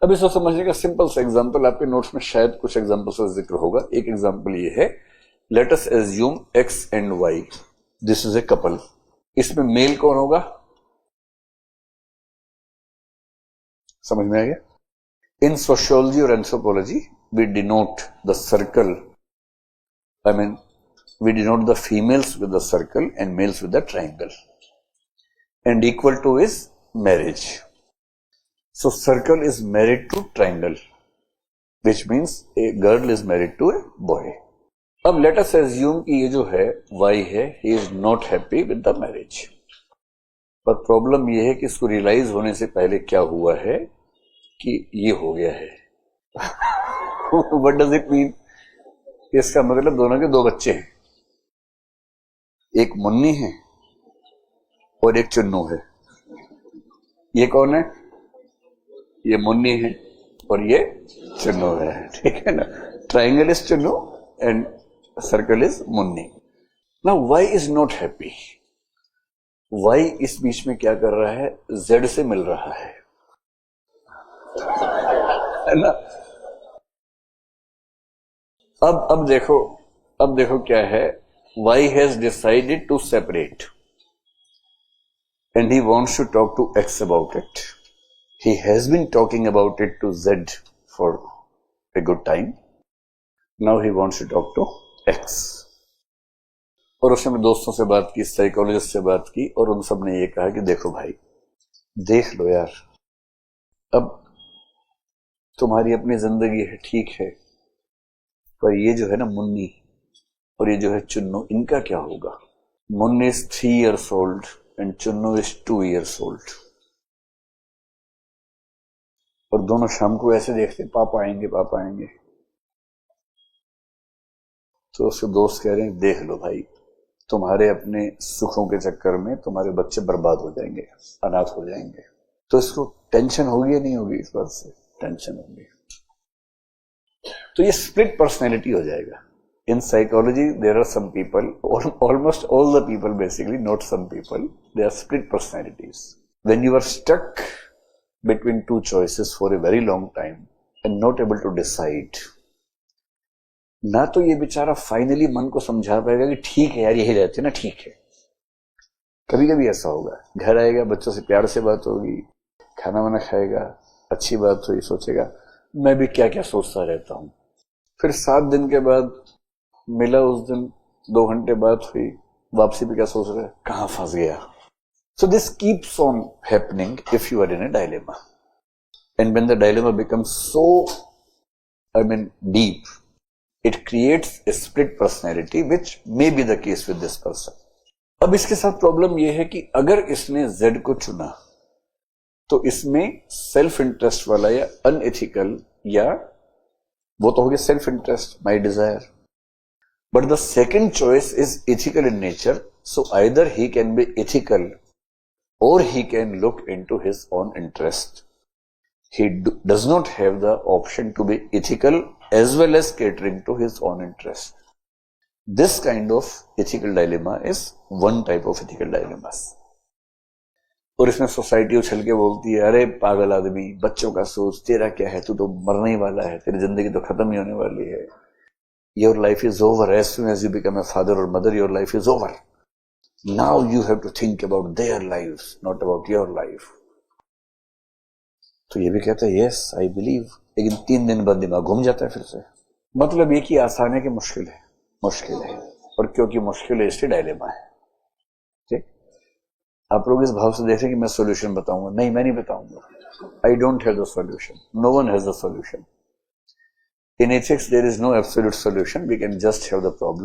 अब इसको समझने का सिंपल सा एग्जांपल आपके नोट्स में शायद कुछ एग्जांपल्स का जिक्र होगा। एक एग्जांपल ये है, let us assume X and Y, this is a couple. इसमें मेल कौन होगा? समझ में आ गया? इन सोशियोलॉजी और anthropology we denote the circle, I mean we denote the females with the circle and males with the triangle, and equal to is marriage. So circle is married to triangle, which means a girl is married to a boy. अब let us assume कि ये जो है Y है, he is not happy with the marriage. पर problem ये है कि इसको रियलाइज होने से पहले क्या हुआ है कि ये हो गया है। What does it mean? इसका मतलब दोनों के दो बच्चे हैं, एक मुन्नी है और एक चुन्नू है। ये कौन है? ये मुन्नी है और ये चुन्नू है, ठीक है ना? Triangle is Chunnu and circle is Munni. Now Y is not happy. Y इस बीच में क्या कर रहा है? जेड से मिल रहा है ना? अब देखो क्या है, Y has decided to separate and he wants to talk to X about it. He has been talking about it to Z for a good time. Now he wants to talk to X. और उसने अपने दोस्तों से बात की, psychologist से बात की, और उन सब ने ये कहा कि देखो भाई, देख लो यार, अब तुम्हारी अपनी जिंदगी है, ठीक है, पर ये जो है ना मुन्नी और ये जो है चुन्नू, इनका क्या होगा? Munni is 3 years old and Chunnu is 2 years old, और दोनों शाम को ऐसे देखते, पापा आएंगे पापा आएंगे। तो उसके दोस्त कह रहे हैं, देख लो भाई, तुम्हारे अपने सुखों के चक्कर में तुम्हारे बच्चे बर्बाद हो जाएंगे, अनाथ हो जाएंगे। तो इसको टेंशन होगी या नहीं होगी? इस बात से टेंशन होगी। तो ये स्प्लिट पर्सनैलिटी हो जाएगा। In psychology, there are some people, almost all the people basically, not some people, they are split personalities. When you are stuck between two choices for a very long time and not able to decide, ना तो ये बेचारा finally मन को समझा पाएगा कि ठीक है यार, यही रहते ना, ठीक है। कभी कभी ऐसा होगा, घर आएगा, बच्चों से प्यार से बात होगी, खाना वाना खाएगा, अच्छी बात हुई, सोचेगा मैं भी क्या क्या सोचता रहता हूं। फिर 7 दिन के बाद मिला, उस दिन 2 घंटे बात हुई, वापसी पे क्या सोच रहा है, कहां फंस गया। So this keeps on happening if you are in a dilemma, and when the dilemma becomes so deep, it creates a split personality which may be the case with this person. अब इसके साथ problem यह है कि अगर इसने Z को चुना तो इसमें सेल्फ इंटरेस्ट वाला या अनएथिकल, या वो तो हो गया self interest, my desire, but the second choice is ethical in nature, so either he can be ethical or he can look into his own interest. He does not have the option to be ethical as well as catering to his own interest. This kind of ethical dilemma is one type of ethical dilemmas. और इसमें society उछल के बोलती है, अरे पागल आदमी, बच्चों का सोच, तेरा क्या है, तू तो मरने ही वाला है, तेरी जिंदगी तो खत्म ही होने वाली है, your life is over as soon as you become a father or mother, your life is over. Now you have to think about their lives, not about your life. तो ये भी कहता है yes I believe, लेकिन 3 दिन बाद दिमाग घूम जाता है फिर से। मतलब ये कि आसान है कि मुश्किल है? मुश्किल है, और क्योंकि मुश्किल है इसलिए डायलेमा है। ठीक, आप लोग इस भाव से देखें कि मैं सॉल्यूशन बताऊंगा, नहीं मैं नहीं बताऊंगा। I don't have the solution, no one has the solution. In ethics, there is no absolute solution. We can just have the problem.